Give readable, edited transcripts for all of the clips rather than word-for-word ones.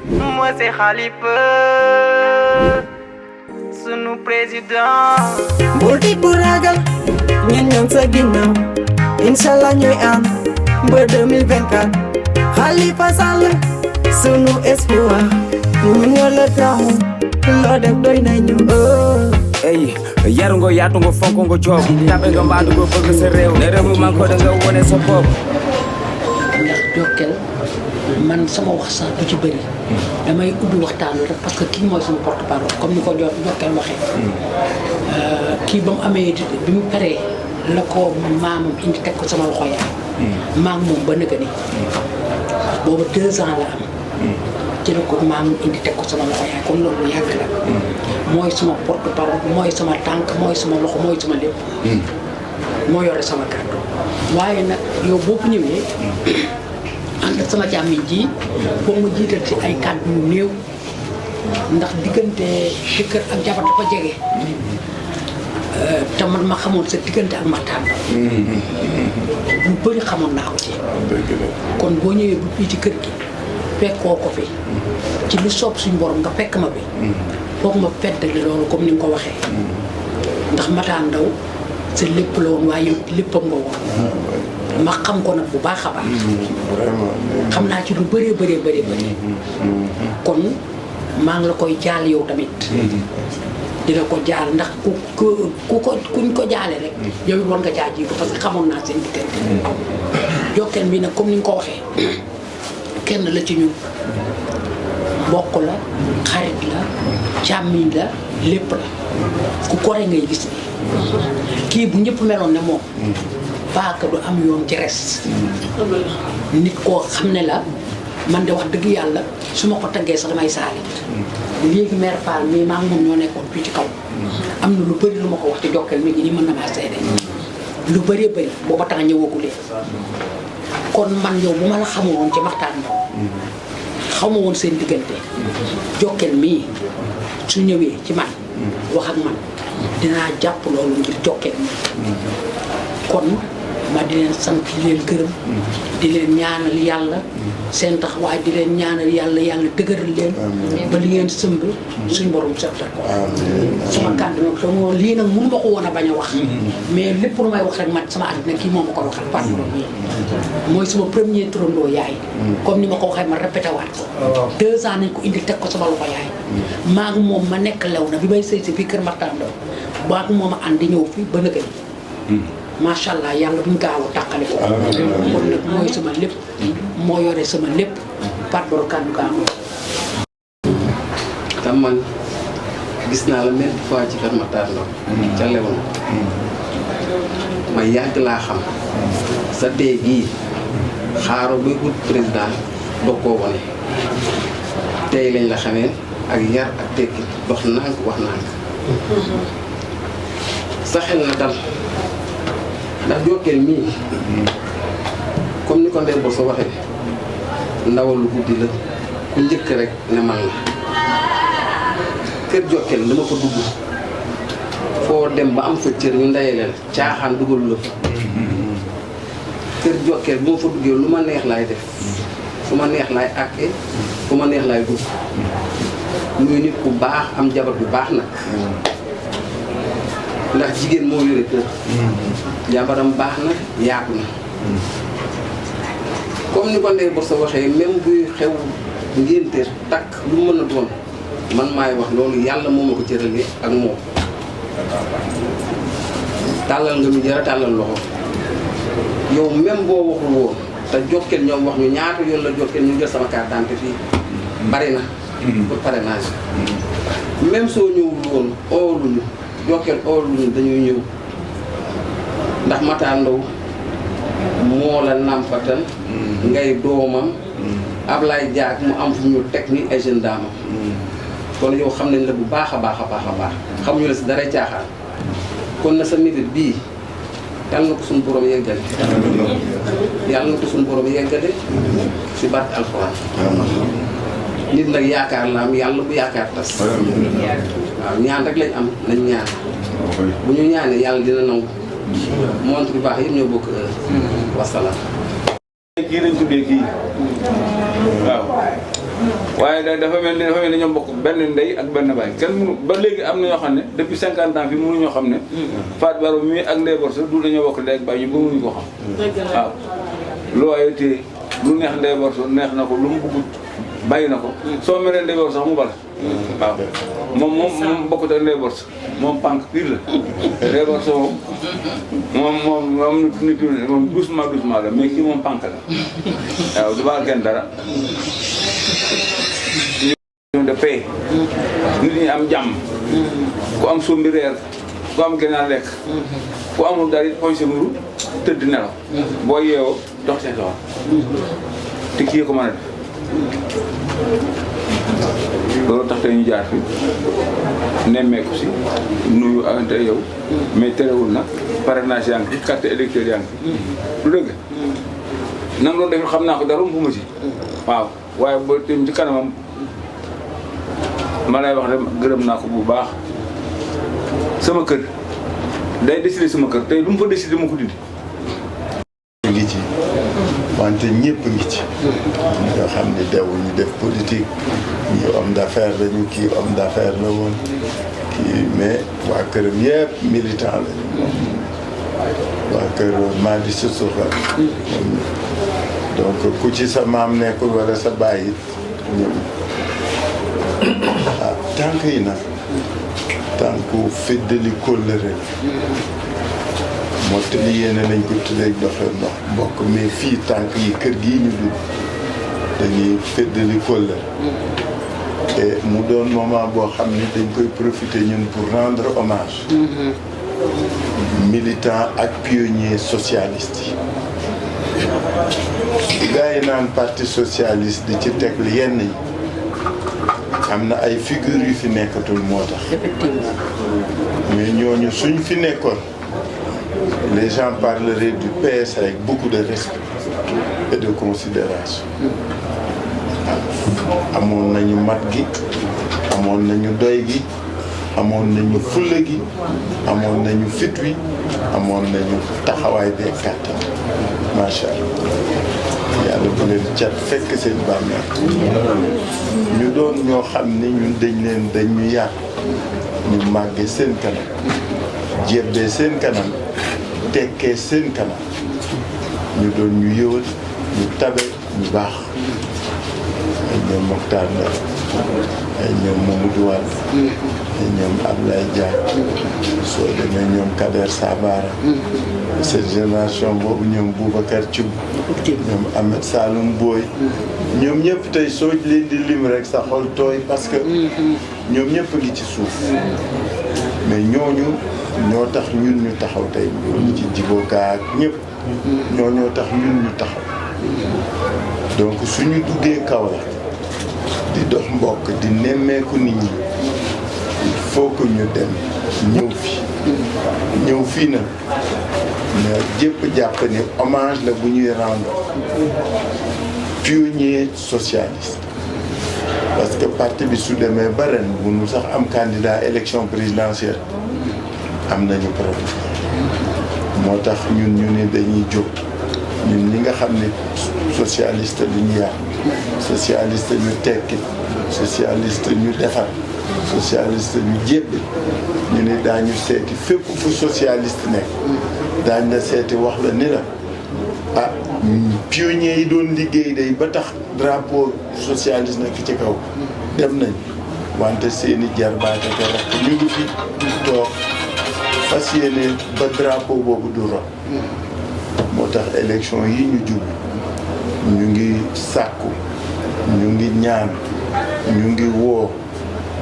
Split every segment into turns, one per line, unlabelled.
Moi c'est Khalifa, sunu président.
Multi puragal, ñun ñoo sa ginnaaw. Inshallah ñooy am ba 2024. Khalifa Sall, sunu espoir. Ñun ñoo la taxaw, loo def doy nañu.
Ey, yaru nga yaatu nga fonk nga joob tabe nga mbaadu nga bëgg sa réew ne réew mi man ko da nga wone sa bopp.
ndax Jokal man sama wax sax du ci bëri damay ubbi waxtaan rek parce que kii mooy sama porte parole comme ni ko Jokal waxee kii ba mu amee bi mu paree la ko maamam indi teg ko sama loxo yaay maa ngi moom ba nëga ni boobu 2 ans la am ci la ko maamam indi teg ko sama loxo yaay kon loolu yàgg la mooy sama porte parole mooy sama tànk mooy sama loxo mooy sama lépp moo yore sama kàddu waaye nag yow boo ko ñëwee ànd sama càmmiñ ji foog ma jiital ci ay kàddu yu néew ndax diggante jëkkër ak jabar dafa jege te man ma xamoon sa diggante ak Matar lu bëri xamoon naa ko ci kon boo ñëwee bu fii ci kër gi fekkoo ko fi ci lu soob suñu borom nga fekk ma bi foog ma feddali loolu comme ni nga ko waxee ndax Matar Ndaw sa lépp la woon waaye léppam nga woon ma xam ko nag bu baax a baax xam naa ci lu bëree bëri kon maa ngi la koy jaal yow tamit di la ko jaal ndax kuñ ko jaale rek yow it war nga caa jiitu parce que xamoon naa seen diggante Jokal bi nag comme ni nga ko waxee kenn la ci ñun mbokk la xarit la càmmiñ la lépp la ku kore ngay gis ni kii bu ñëpp meloon ne moom paaka du am yoon ci res nit koo xam ne la man de wax dëgg yàlla su ma ko taggee sax damay saalit léegi mère Fall mii maa ngi moom ñoo nekkoon fii ci kaw am na lu bëri lu ma ko wax ci Jokal mi ngi nii mën na maa seede lu bëree bëri booba tax ñëwagulee kon man yow bu ma la xamul woon ci Matar Ndaw xaw ma woon seen diggante Jokal mii su ñëwee ci man wax ak man dinaa jàpp loolu ngir Jokal mi kon ma di leen sant di leen gërëm di leen ñaanal yàlla seen taxawaay di leen ñaanal yàlla dëgëral leen ba li ngeen sëmb suñ borom sottal ko sama kàddu nag sama lii nag mënu ma ko woon a bañ a wax mais lépp lu may wax rek man sama àddina kii moom ma ko waxal par mooy sama premier turandoo yaay comme ni ma ko waxee ma répété waat ko 2 ans nañ ko indi teg ko sama loxo yaay maa ngi moom ma nekk lew na bi may sëy si fii kër Matar Ndaw maa ngi moom a ànd di ñëw fii ba nëgëni macha allah yàlla buñ gaaw a tàqale ko kon nag mooy sama lépp moo yore sama lépp pardon kàddu gaa
tam man gis naa la même fois ci kër Matar Ndaw ca lewoon ma yàgg laa xam sa tey gii xaaro buy ut président doo koo wane tey lañ la xamee ak yar ak tekki dox nànk wax nànk sa xel na dal ndax Jokal mii comme ni ko Ndeye Borso waxee ndawal guddi la ku njëkk rek ne man la kër Jokal dama ko dugg foo dem ba am fa cër ñu ndeyaleel caaxaan dugalu la fa kër Jokal bu ma fa duggee lu ma neex laay def fu ma neex laay àkkee fu ma neex laay dugg muy nit ku baax am jabar bu baax nag ndax jigéen moo yore kër jabaram baax na yaatu na comme ni ko Ndeye Borso waxee même buy xew ngénte takk lu mën a doon man maay wax loolu yàlla moo ma ko cëralee ak moom tàllal nga mu jara tàllal loxo yow même boo waxul woon te Jokal ñoom wax ñu ñaata yoon la Jokal ñu jël sama carte d'identité fii bari na pour parrainage même soo ñëwul woon ooluñu Jokal ooluñu dañuy ñëw ndax Matar Ndaw moo la nàmpatal ngay doomam Ablaye Diak mu am fu ñu teg ni ay jeunes daamam kon yow xam nañ la bu baax a baax xamuñu la si dara caaxaan kon na sa mérite bii yàlla na ko suñu borom yeggale yàlla na ko suñu borom yeggale si barke alxuraan nit nag yaakaar la am yàlla bu yaakaar tas waaw ñaan rek lañ am nañ ñaan bu ñu ñaanee yàlla dina nangu montre bi baax yëpp ñoo bokk wasalaam
kii lañ tuddee kii waaw waaye dafa mel ni ñoom bokk benn ndey ak benn baay kenn mënu ba léegi am na ñoo xam ne depuis 50 ans fi mënu ñoo xam ne Fatou Baro mii ak Ndeye Borso du dañoo bokk ndey ak baay ñu ba mënuñu ko xam waaw loyauté lu neex Ndeye Borso neex na ko lu mu bëggut bàyyi na ko soo meree Ndeye Borso sax mu bala waaw moom bokkut ak Ndeye Borso moom pànk pire la Ndeye Borso moom nit moom doucement la mais kii moom pànk la waaw du baal kenn dara de paix nit ñi am jàmm ku am sombi reer ku am gànnaar lekk ku amul dara it poñ sa muru tëdd nelaw boo yeewoo dox seen soxla te kii ko mën a def loolu tax tey ñu jaar fi nemmeeku si nuyu ante yow mais terewul nag parrainage yaa ngi fi carte électeur yaa ngi fi lu dëgg nam loolu def xam naa ko dara bu ma si waaw waaye ba tim ci kanamam ma lay wax rek gërëm naa ko bu baax sama kër day décidé sama kër tey lu mu fa décidé ma ko dindi
ngi ci wante ñëpp ngi ci ñoo xam ne dewuñu def politique ñi homme d'affaires lañu kii homme d'affaires la woon kii mais waa këram yëpp militant lañu waa kër maa di susuxa donc ku ci sa maam nekkul wala sa baay it ñëw tànk yi nag tànku feddali kóllëre Mottali Yéene nañ ko tuddee doxee ndox mbokk mais fii tànk yi kër gii ñu dugg dañuy feddali kóllëre et mu doon moment boo xam ni dañ koy profiter ñun pour rendre hommage militant ak pionnier socialiste yi gars yi naan parti socialiste di ci teg yenn yi am na ay figures yu fi nekkatul moo tax mais ñooñu suñ fi nekkoon les gens parleraient du PS avec beaucoup de respect et de considération amoon nañu mat gi amoon nañu doy gi amoon nañu fulla gi amoon nañu fit wi amoon nañu taxawaay bee kàttan macha allah yàlla bu leen cat fekk seen bàmmeel ñu doon ñoo xam ni ñun dañ ñu yàq ñu màggee seen kanam jébbee seen kanam tekkee seen kanam ñu doon ñu yëwal ñu tabe ñu baax ay ñoom Mokhtar Ndeye ay ñoom Mamadou Wade ay ñoom Ablaye Dia soo demee ñoom Kader Sabara cette génération boobu ñoom Boubacar Thioub ñoom Ahmed Saloum Boy ñoom ñëpp tey soo leen di lim rek sa xol tooy parce que ñoom ñëpp ngi ci suuf mais ñooñu ñoo tax ñun ñu taxaw tey ñu ci jiboka ak ñëpp ñoo tax ñun ñu taxaw donc suñu duggee Kaolack di dox mbokk di nemmeeku nit ñi il faut que ñu dem ñëw fii na mais jëpp jàpp ni hommage la bu ñuy rendre pionnier socialiste parce que parti bi su demee ba ren bu nu sax am candidat élection présidentielle am nañu problème moo tax ñun ñu ni dañuy jóg ñun ñi nga xam ne socialiste lu ñu yàq socialiste ñu tekki socialiste ñu defar socialiste ñu jébbi ñu ni daañu seeti fépp fu socialiste nekk daañ la seeti wax la ni la ah pionniers yi doon liggéey day ba tax drapeau socialiste nekk ci kaw dem nañ wante seeni jarbaate ko rakk ñu ngi fi toog fas yéene ba drapeau boobu du ro moo tax élection yi ñu jub ñu ngi sàkku ñu ngi ñaan ñu ngi woo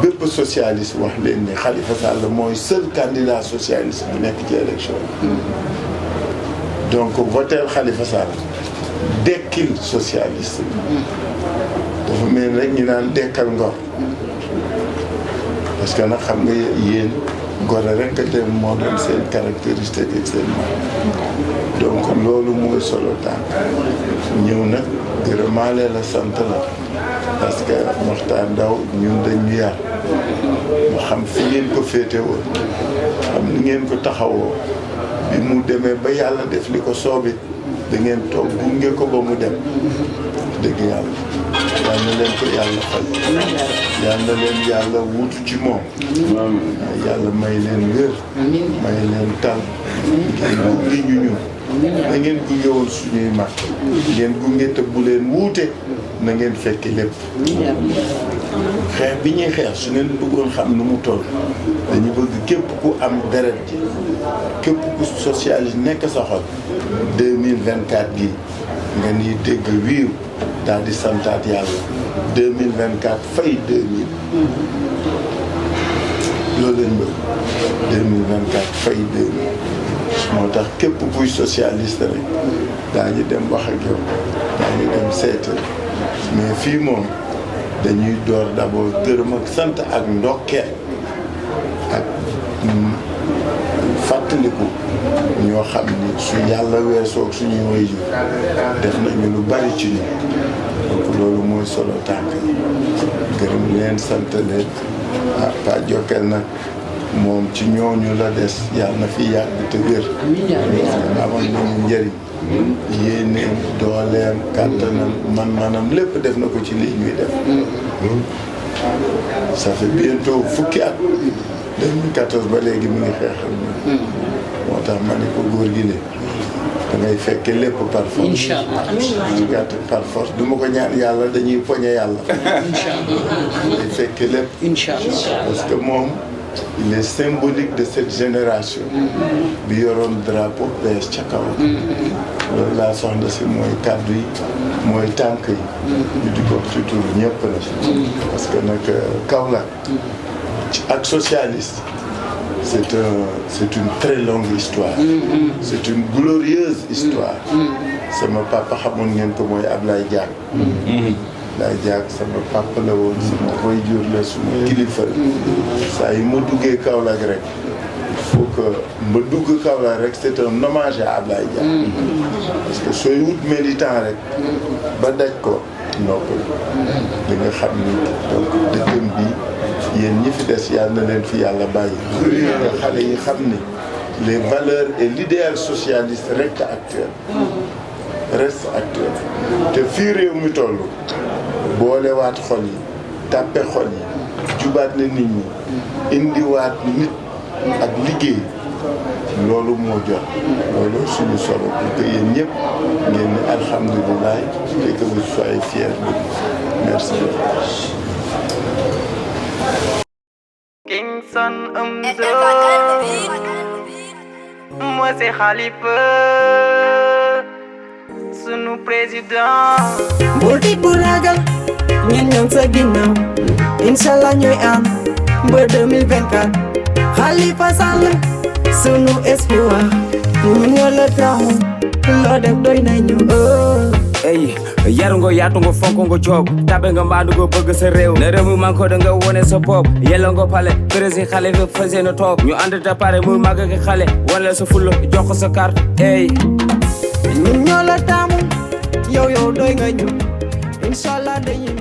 bépp socialiste wax leen ni Khalifa Sall mooy seul candidat socialiste bu nekk ci élection donc voter Khalifa Sall dekkil socialiste dafa mel rek ñu naan dekkal ngor parce que nag xam nga yéen gore rek a dem moo doon seen caractéristique ak seen donc loolu mooy solo tànk ñëw nag gërëmaale la sant la parce que Mokhtar Ndaw ñun dañu yar mu xam fi ngeen ko féete woon xam ni ngeen ko taxawoo bi mu demee ba yàlla def li ko soobit da ngeen toog gunge ko ba mu dem dëgg yàlla yal na leen ko yàlla fay yal na leen yàlla wuutu ci moom yàlla may leen wér may leen tal ngeen gunge ñu ñun na ngeen gunge woon suñuy mag ngeen gunge te bu leen wuute na ngeen fekki lépp xeex bi ñuy xeex su ngeen bëggoon xam nu mu toll dañu bëgg képp ku am deret ji képp ku socialiste nekk sa xol 2024 gi nga ni dégg wiiw daal di santaat yàlla 2024 fay 2000 loolu lañ bëgg 2024 fay 2000 moo tax képp kuy socialiste rek daañu dem wax ak yow daañu dem seetal mais fii moom dañuy door d'abord gërëm ak sant ak ndokkeel ak fàttaliku ñoo xam ni su yàlla weesoo ak suñuy waajur def nañu lu bari ci ñu donc loolu mooy solo tànk gërëm leen sant leen Pa Jokkel nag moom ci ñooñu la des yàlla na fi yàgg te wér amoon nañu njëriñ yéeneem dooleem kàttanam man-manam lépp def na ko ci lii ñuy def ça fait bientôt fukki at 2014 ba léegi mu ngi xeexal ñu moo tax ma ne ko góor gi ne da ngay fekke lépp par force
Inch'Allah
gàtt par force du ma ko ñaan yàlla dañuy poñe yàlla day fekke lépp
Inch'Allah
parce que moom il est symbolique de cette génération bi yoroon drapeau bees ca kaw loolu laa soxla si mooy kàddu yi mooy tànk yi ñu di ko ci tur ñëpp la parce que nag Kaolack ak socialiste c'est une très longue histoire c'est une glorieuse histoire sama papa xamoon ngeen ko mooy Ablaye Diak Ablaye Diak sama papa la woon sama waajur la suma kilifa saa yi ma duggee Kaolack rek il faut que ma dugg Kaolack rek c'est un hommage à Ablaye Diak parce que sooy wut militant rek ba daj ko noppal di nga xam ni donc dëkkam bi yéen ñi fi des yàlla na leen fi yàlla bàyyi nga xale yi xam ni les valeurs et l'idéal socialiste reste actuel te fii réew mi toll boolewaat xol yi tàppe xol yi jubaat na nit ñi indiwaat nit ak liggéey loolu moo jot loolu suñu solo pour que yéen ñëpp ngeen ni alhamdulilah et que vous soyez fiers de nous merci beaucoup.
Kingston moi c'est Khalifa sunu président
bul tiit bu ragal ñun ñoo sa ginnaaw inshallah ñooy am ba 2024 Khalifa Sall sunu espoir ñun ñoo la taxaw loo def doy nañu
ey yaru nga yaatu nga fonk nga joob tabe nga mbaandu nga bëgg sa réew ne réew mi man ko da nga wone sa bopp yella nga pale président xale fi fas yéene toog ñu ànd te pare muy màgg ki xale wane la sa fulla jox ko sa carte ey
ñun ñoo la taamu yow doy nga ñu inshallah dañuy